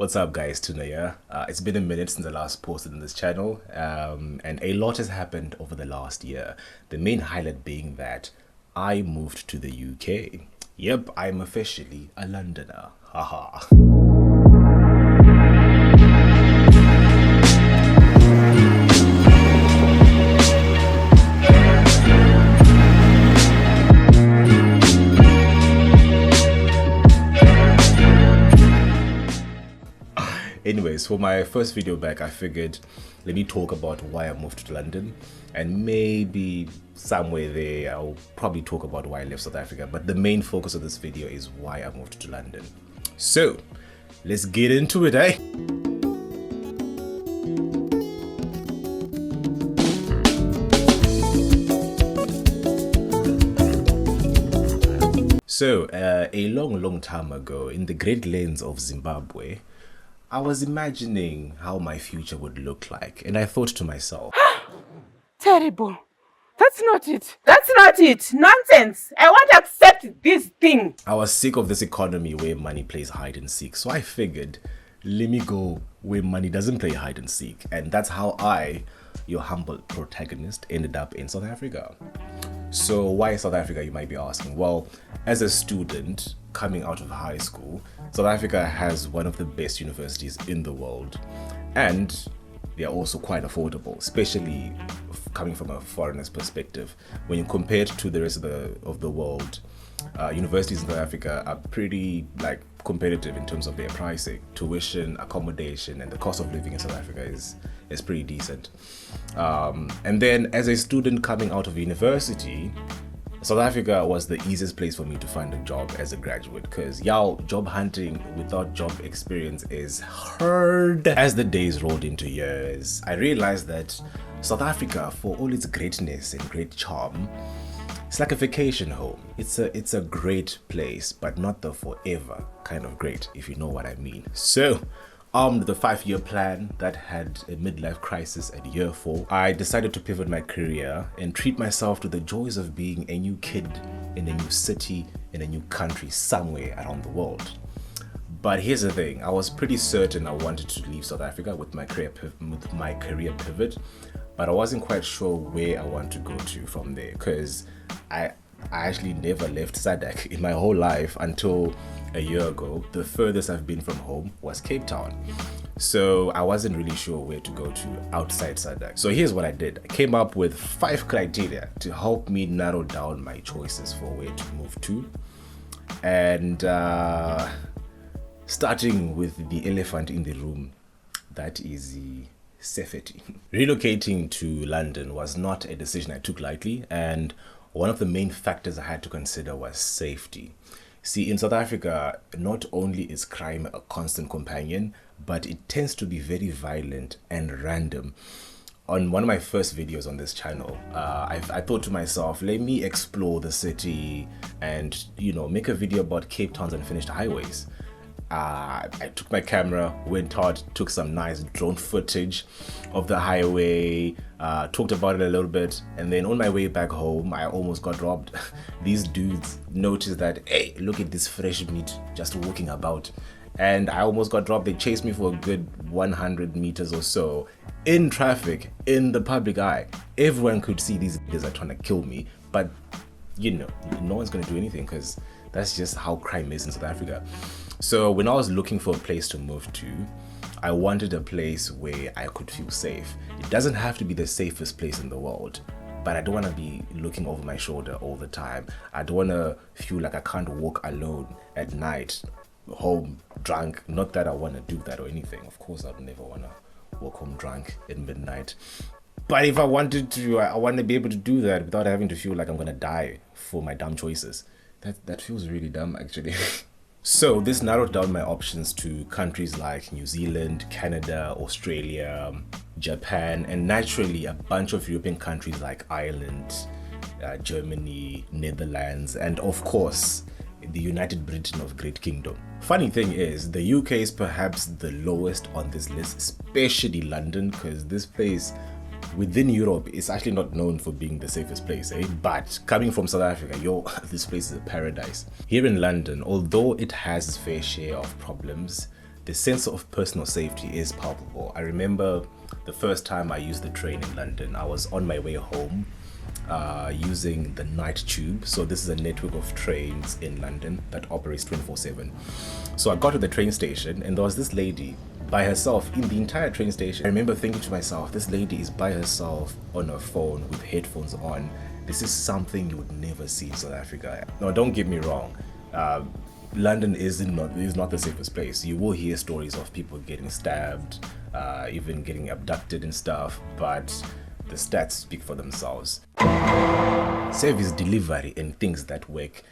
What's up guys, Tuna here. It's been a minute since I last posted on this channel and a lot has happened over the last year. The main highlight being that I moved to the UK. Yep, I'm officially a Londoner. Haha. Anyways, for my first video back, I figured let me talk about why I moved to London, and maybe somewhere there I'll probably talk about why I left South Africa, but the main focus of this video is why I moved to London. So let's get into it, eh? So a long time ago, in the Great Lands of Zimbabwe, I was imagining how my future would look like, and I thought to myself, terrible. That's not it. That's not it. Nonsense. I won't accept this thing. I was sick of this economy where money plays hide and seek, so I figured, let me go where money doesn't play hide and seek, and that's how I, your humble protagonist, ended up in South Africa. So why South Africa, you might be asking? Well, as a student coming out of high school, South Africa has one of the best universities in the world, and they are also quite affordable, especially coming from a foreigner's perspective. When you compare it to the rest of the world, universities in South Africa are pretty competitive in terms of their pricing. Tuition, accommodation, and the cost of living in South Africa is pretty decent. And then as a student coming out of university, South Africa was the easiest place for me to find a job as a graduate, because job hunting without job experience is hard. As the days rolled into years, I realized that South Africa, for all its greatness and great charm, it's like a vacation home. It's a great place, but not the forever kind of great, if you know what I mean. So, armed with a 5-year plan that had a midlife crisis at year 4, I decided to pivot my career and treat myself to the joys of being a new kid in a new city, in a new country, somewhere around the world. But here's the thing, I was pretty certain I wanted to leave South Africa with my career pivot, but I wasn't quite sure where I want to go to from there, because I actually never left SADC in my whole life until a year ago. The furthest I've been from home was Cape Town. So I wasn't really sure where to go to outside SADC. So here's what I did. I came up with 5 criteria to help me narrow down my choices for where to move to. And starting with the elephant in the room, that is the safety. Relocating to London was not a decision I took lightly, and one of the main factors I had to consider was safety. See, in South Africa, not only is crime a constant companion, but it tends to be very violent and random. On one of my first videos on this channel, I thought to myself, let me explore the city and, make a video about Cape Town's unfinished highways. I took my camera, went out, took some nice drone footage of the highway, talked about it a little bit, and then on my way back home, I almost got robbed. These dudes noticed that, hey, look at this fresh meat just walking about, and I almost got robbed. They chased me for a good 100 meters or so in traffic, in the public eye. Everyone could see these guys are trying to kill me, but no one's going to do anything, because that's just how crime is in South Africa. So when I was looking for a place to move to, I wanted a place where I could feel safe. It doesn't have to be the safest place in the world, but I don't want to be looking over my shoulder all the time. I don't want to feel like I can't walk alone at night, home drunk. Not that I want to do that or anything. Of course, I'd never want to walk home drunk at midnight. But if I wanted to, I want to be able to do that without having to feel like I'm going to die for my dumb choices. That feels really dumb, actually. So this narrowed down my options to countries like New Zealand, Canada, Australia, Japan, and naturally a bunch of European countries like Ireland, Germany, Netherlands, and of course the United Britain of Great Kingdom. Funny thing is, the UK is perhaps the lowest on this list, especially London, because this place within Europe is actually not known for being the safest place, eh? But coming from South Africa, this place is a paradise. Here in London, although it has its fair share of problems, the sense of personal safety is palpable. I remember the first time I used the train in London. I was on my way home using the night tube. So this is a network of trains in London that operates 24/7. So I got to the train station and there was this lady by herself in the entire train station. I remember thinking to myself, this lady is by herself on her phone with headphones on. This is something you would never see in South Africa. No, don't get me wrong. London is not the safest place. You will hear stories of people getting stabbed, even getting abducted and stuff, but the stats speak for themselves. Service delivery and things that work.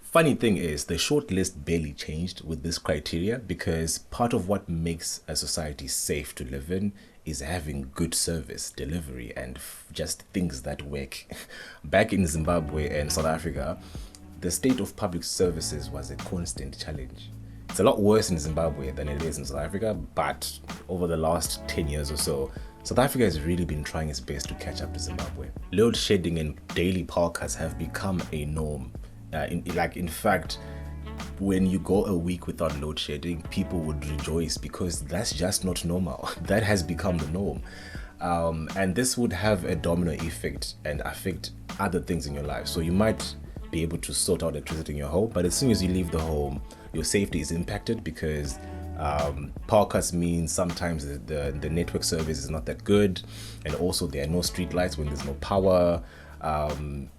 Funny thing is, the short list barely changed with this criteria because part of what makes a society safe to live in is having good service delivery and just things that work. Back in Zimbabwe and South Africa, the state of public services was a constant challenge. It's a lot worse in Zimbabwe than it is in South Africa, but over the last 10 years or so, South Africa has really been trying its best to catch up to Zimbabwe. Load shedding and daily power cuts have become a norm. In fact, when you go a week without load shedding, people would rejoice because that's just not normal. That has become the norm. And this would have a domino effect and affect other things in your life. So you might be able to sort out electricity in your home, but as soon as you leave the home, your safety is impacted because power cuts means sometimes the network service is not that good, and also there are no street lights when there's no power.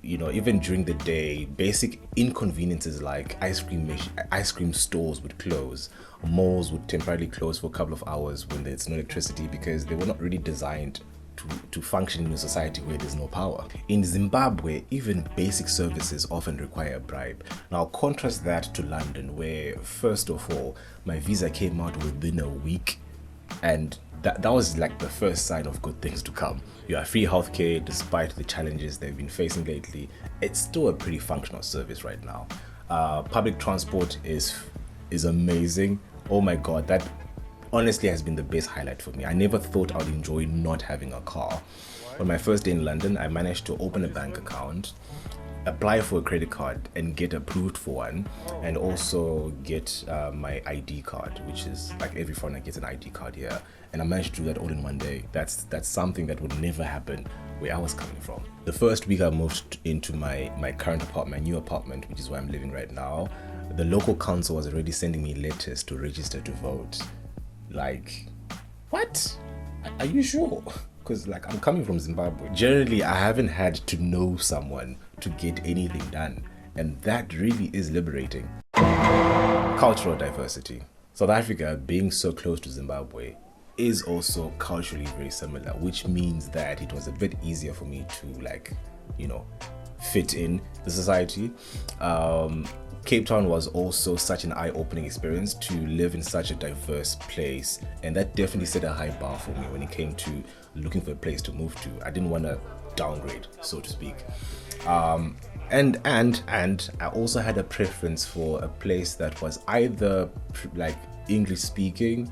Even during the day, basic inconveniences like ice cream stores would close, malls would temporarily close for a couple of hours when there's no electricity because they were not really designed to function in a society where there's no power. In Zimbabwe, even basic services often require a bribe. Now contrast that to London, where first of all, my visa came out within a week, and that was like the first sign of good things to come. You have free healthcare despite the challenges they've been facing lately. It's still a pretty functional service right now. Public transport is amazing. Oh my god, that honestly has been the best highlight for me. I never thought I would enjoy not having a car. On my first day in London, I managed to open a bank account, apply for a credit card and get approved for one, and also get my ID card, which is like every foreigner gets an ID card here, and I managed to do that all in one day. That's something that would never happen where I was coming from. The first week I moved into my current apartment, my new apartment, which is where I'm living right now, the local council was already sending me letters to register to vote. Like, what? Are you sure? Because like I'm coming from Zimbabwe. Generally, I haven't had to know someone to get anything done, and that really is liberating. Cultural diversity. South Africa, being so close to Zimbabwe, is also culturally very similar, which means that it was a bit easier for me to fit in the society. Cape Town was also such an eye-opening experience to live in such a diverse place, and that definitely set a high bar for me when it came to looking for a place to move to. I didn't want to downgrade, so to speak. And I also had a preference for a place that was either like English speaking,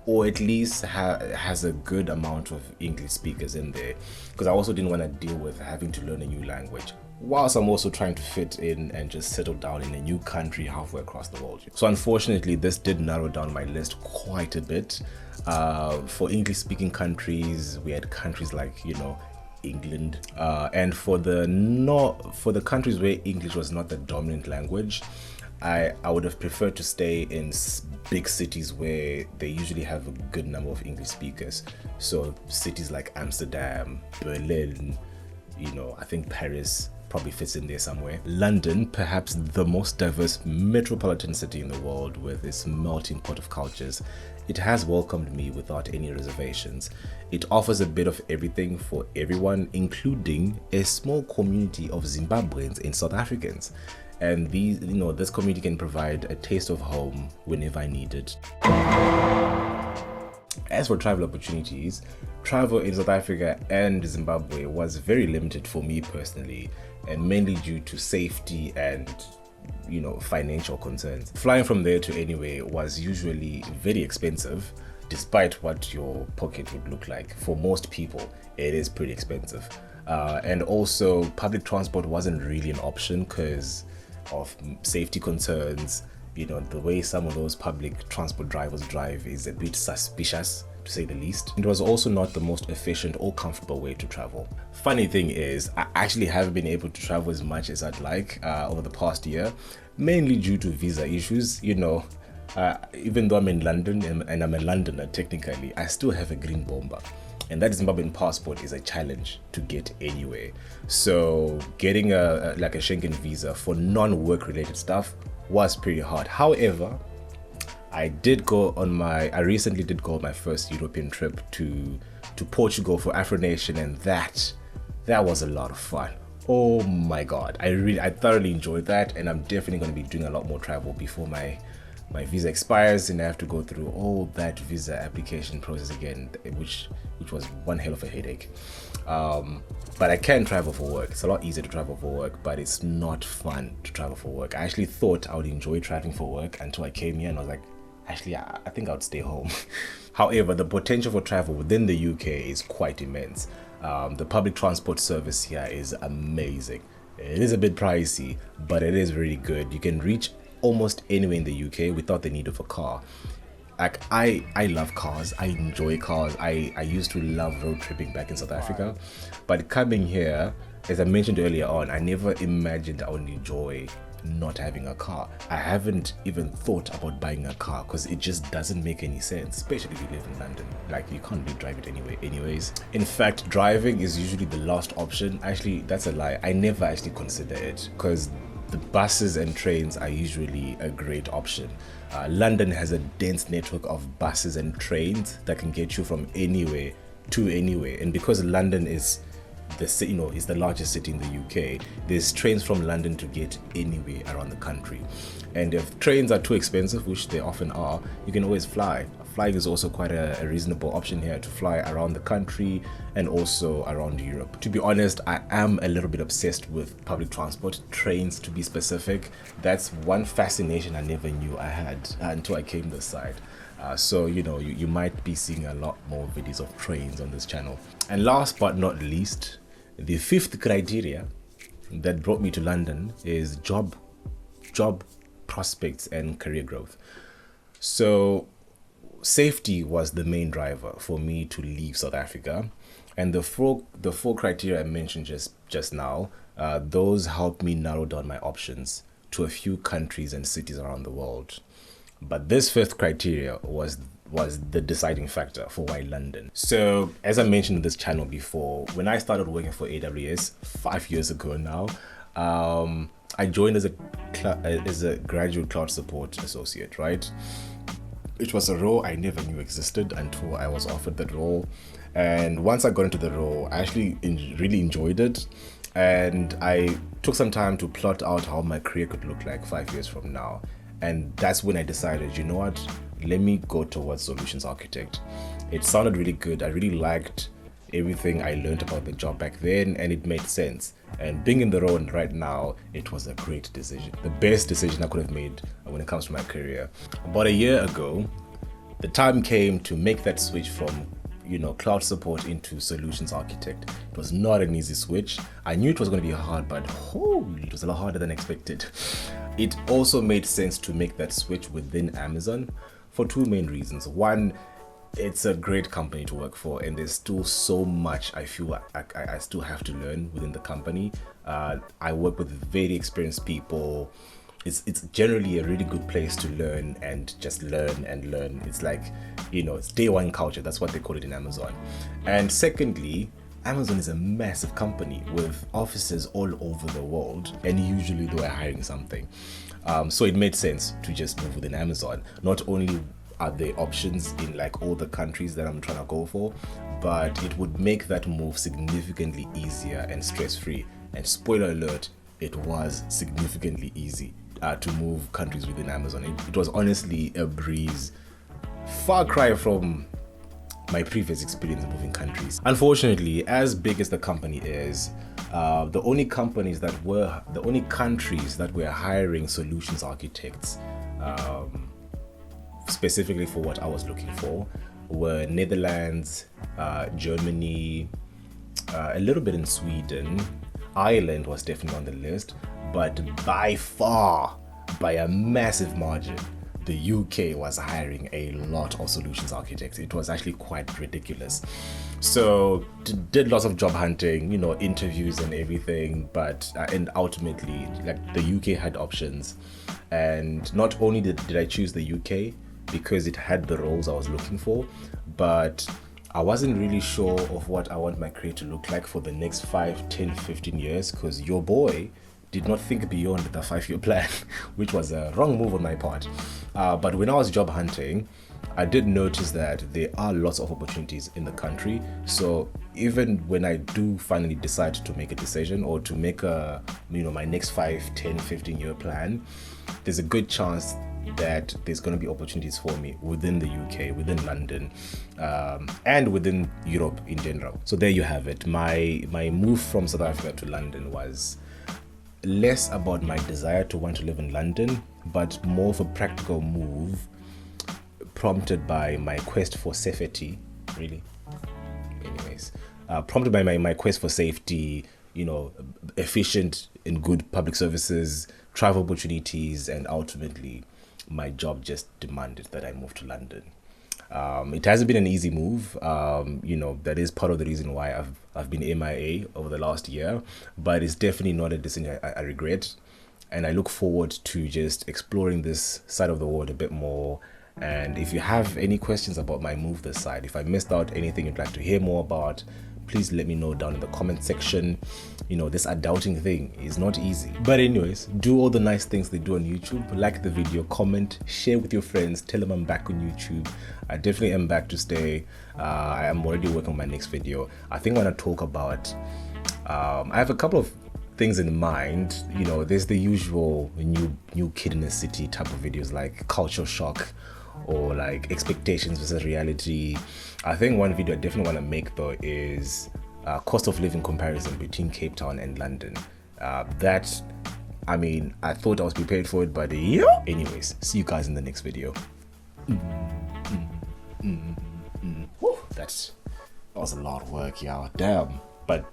or at least has a good amount of English speakers in there, because I also didn't want to deal with having to learn a new language whilst I'm also trying to fit in and just settle down in a new country halfway across the world. So unfortunately, this did narrow down my list quite a bit. For English speaking countries, we had countries like England, and for the countries where English was not the dominant language, I would have preferred to stay in big cities where they usually have a good number of English speakers. So cities like Amsterdam, Berlin, I think Paris probably fits in there somewhere. London, perhaps the most diverse metropolitan city in the world with its melting pot of cultures, it has welcomed me without any reservations. It offers a bit of everything for everyone, including a small community of Zimbabweans and South Africans. And this community can provide a taste of home whenever I need it. As for travel opportunities, travel in South Africa and Zimbabwe was very limited for me personally, and mainly due to safety and financial concerns. Flying from there to anywhere was usually very expensive, despite what your pocket would look like. For most people, it is pretty expensive. And also, public transport wasn't really an option because of safety concerns The way some of those public transport drivers drive is a bit suspicious, to say the least. It was also not the most efficient or comfortable way to travel. Funny thing is, I actually haven't been able to travel as much as I'd like over the past year, mainly due to visa issues. Even though I'm in London and I'm a Londoner technically, I still have a green bomber. And that Zimbabwean passport is a challenge to get anywhere. So getting a Schengen visa for non-work related stuff was pretty hard. However, I recently did go on my first European trip to Portugal for Afro Nation, and that was a lot of fun. Oh my god, I thoroughly enjoyed that, and I'm definitely going to be doing a lot more travel before my visa expires and I have to go through all that visa application process again, which was one hell of a headache. But I can travel for work. It's a lot easier to travel for work, but it's not fun to travel for work. I actually thought I would enjoy traveling for work until I came here and I was like, actually, I think I would stay home. However, the potential for travel within the UK is quite immense. The public transport service here is amazing. It is a bit pricey, but it is really good. You can reach almost anywhere in the UK without the need of a car. Like, I love cars. I enjoy cars. I used to love road tripping back in South Africa, but coming here, as I mentioned earlier on, I never imagined I would enjoy not having a car. I haven't even thought about buying a car because it just doesn't make any sense, especially if you live in London. Like, you can't really drive it anyway anyways. In fact, driving is usually the last option. Actually, that's a lie. I never actually consider it because the buses and trains are usually a great option. London has a dense network of buses and trains that can get you from anywhere to anywhere, and because London is the largest city in the UK, there's trains from London to get anywhere around the country. And if trains are too expensive, which they often are, you can always fly. Flying is also quite a reasonable option here to fly around the country and also around Europe. To be honest, I am a little bit obsessed with public transport, trains to be specific. That's one fascination I never knew I had until I came this side. So you might be seeing a lot more videos of trains on this channel. And last but not least, the fifth criteria that brought me to London is job prospects and career growth. So safety was the main driver for me to leave South Africa, and the four criteria I mentioned just now, those helped me narrow down my options to a few countries and cities around the world. But this fifth criteria was the deciding factor for why London. So as I mentioned in this channel before, when I started working for AWS 5 years ago now, I joined as a graduate cloud support associate, right? It was a role I never knew existed until I was offered that role. And once I got into the role, I actually really enjoyed it. And I took some time to plot out how my career could look like 5 years from now. And that's when I decided, you know what, let me go towards solutions architect. It sounded really good. I really liked everything I learned about the job back then, and it made sense. And being in the role right now, it was a great decision. The best decision I could have made when it comes to my career. About a year ago, the time came to make that switch from cloud support into solutions architect. It was not an easy switch. I knew it was going to be hard, but it was a lot harder than expected. It also made sense to make that switch within Amazon for two main reasons. One, it's a great company to work for, and there's still so much I feel I still have to learn within the company. I work with very experienced people. It's generally a really good place to learn and just learn and learn. It's like, it's day one culture. That's what they call it in Amazon. And secondly, Amazon is a massive company with offices all over the world, and usually they are hiring something. So it made sense to just move within Amazon. Not only are there options in like all the countries that I'm trying to go for, but it would make that move significantly easier and stress-free. And spoiler alert, it was significantly easy to move countries within Amazon. It was honestly a breeze, far cry from my previous experience moving countries. Unfortunately, as big as the company is, the only countries that were hiring solutions architects, specifically for what I was looking for, were Netherlands, Germany, a little bit in Sweden. Ireland was definitely on the list, but by far by a massive margin, the UK was hiring a lot of solutions architects. It was actually quite ridiculous. So did lots of job hunting, you know, interviews and everything, but and ultimately, like, the UK had options. And not only did I choose the UK because it had the roles I was looking for, but I wasn't really sure of what I want my career to look like for the next 5, 10, 15 years, because your boy did not think beyond the 5-year plan, which was a wrong move on my part. But when I was job hunting, I did notice that there are lots of opportunities in the country. So even when I do finally decide to make a decision or to make my next 5, 10, 15-year plan, there's a good chance that there's going to be opportunities for me within the UK, within London, and within Europe in general. So there you have it. My move from South Africa to London was less about my desire to want to live in London, but more of a practical move prompted by my quest for safety, really. Anyways, prompted by my quest for safety, you know, efficient and good public services, travel opportunities, and ultimately my job just demanded that I move to London. It hasn't been an easy move. That is part of the reason why I've been MIA over the last year, but it's definitely not a decision I regret. And I look forward to just exploring this side of the world a bit more. And if you have any questions about my move this side, if I missed out anything you'd like to hear more about, please let me know down in the comment section. You know, this adulting thing is not easy. But anyways, do all the nice things they do on YouTube. Like the video, comment, share with your friends, tell them I'm back on YouTube. I definitely am back to stay. I am already working on my next video. I think I want to talk about, I have a couple of things in mind. You know, there's the usual new kid in the city type of videos, like culture shock or like expectations versus reality. I think one video I definitely want to make though is cost of living comparison between Cape Town and London. I thought I was prepared for it, but anyways, see you guys in the next video. Whew, that was a lot of work, y'all. Damn. But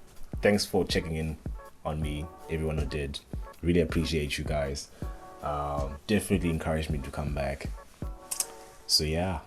thanks for checking in on me, everyone who did. Really appreciate you guys. Definitely encouraged me to come back. So yeah.